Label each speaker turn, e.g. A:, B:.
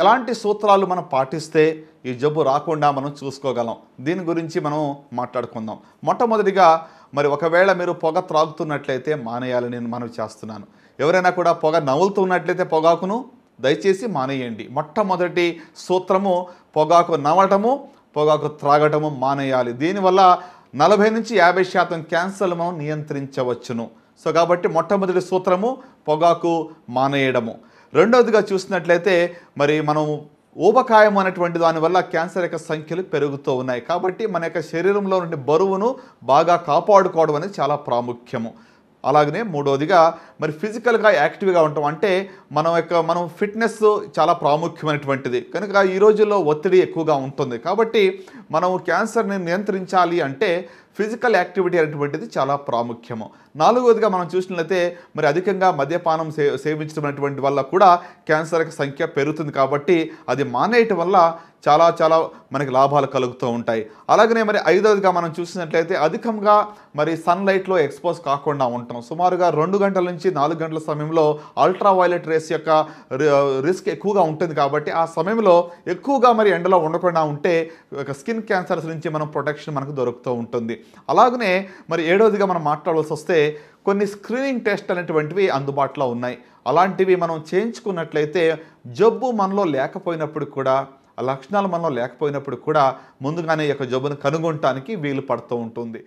A: ఎలాంటి సూత్రాలు మనం పాటిస్తే ఈ జబ్బు రాకుండా మనం చూసుకోగలం? దీని గురించి మనం మాట్లాడుకుందాం. మొట్టమొదటిగా మరి ఒకవేళ మీరు పొగ త్రాగుతున్నట్లయితే మానేయాలని నేను మనవి చేస్తున్నాను. ఎవరైనా కూడా పొగ నములుతున్నట్లయితే పొగాకును దయచేసి మానేయండి. మొట్టమొదటి సూత్రము పొగాకు నమలటము, పొగాకు త్రాగటము మానేయాలి. దీనివల్ల 40 నుంచి 50% క్యాన్సర్లు మనం నియంత్రించవచ్చును. సో కాబట్టి మొట్టమొదటి సూత్రము పొగాకు మానేయడము. రెండవదిగా చూసినట్లయితే మరి మనం ఊబకాయం అనేటువంటి దానివల్ల క్యాన్సర్ యొక్క సంఖ్యలు పెరుగుతూ ఉన్నాయి. కాబట్టి మన యొక్క శరీరంలో నుండి బరువును బాగా కాపాడుకోవడం అనేది చాలా ప్రాముఖ్యము. అలాగనే మూడవదిగా మరి ఫిజికల్గా యాక్టివ్గా ఉంటాం. అంటే మనం ఫిట్నెస్ చాలా ప్రాముఖ్యమైనటువంటిది కనుక ఈ రోజుల్లో ఒత్తిడి ఎక్కువగా ఉంటుంది. కాబట్టి మనం క్యాన్సర్ని నియంత్రించాలి అంటే ఫిజికల్ యాక్టివిటీ అనేటువంటిది చాలా ప్రాముఖ్యము. నాలుగవదిగా మనం చూసినట్లయితే మరి అధికంగా మద్యపానం సేవించడం అనేటువంటి వల్ల కూడా క్యాన్సర్ యొక్క సంఖ్య పెరుగుతుంది. కాబట్టి అది మానేయటం వల్ల చాలా మనకి లాభాలు కలుగుతూ ఉంటాయి. అలాగనే మరి ఐదవదిగా మనం చూసినట్లయితే అధికంగా మరి సన్లైట్లో ఎక్స్పోజ్ కాకుండా ఉంటాం. సుమారుగా 2 గంటల నుంచి 4 గంటల సమయంలో అల్ట్రా వైలెట్ రేస్ యొక్క రిస్క్ ఎక్కువగా ఉంటుంది. కాబట్టి ఆ సమయంలో ఎక్కువగా మరి ఎండలో ఉండకుండా ఉంటే స్కిన్ క్యాన్సర్స్ నుంచి మనం ప్రొటెక్షన్ మనకు దొరుకుతూ ఉంటుంది. అలాగనే మరి ఏడవదిగా మనం మాట్లాడాల్సి వస్తే కొన్ని స్క్రీనింగ్ టెస్ట్ అనేటువంటివి అందుబాటులో ఉన్నాయి. అలాంటివి మనం చేయించుకున్నట్లయితే జబ్బు మనలో లేకపోయినప్పుడు కూడా లక్షణాలు మనలో లేకపోయినప్పుడు కూడా ముందుగానే ఈ యొక్క జబ్బును కనుగొనటానికి వీలు పడుతూ ఉంటుంది.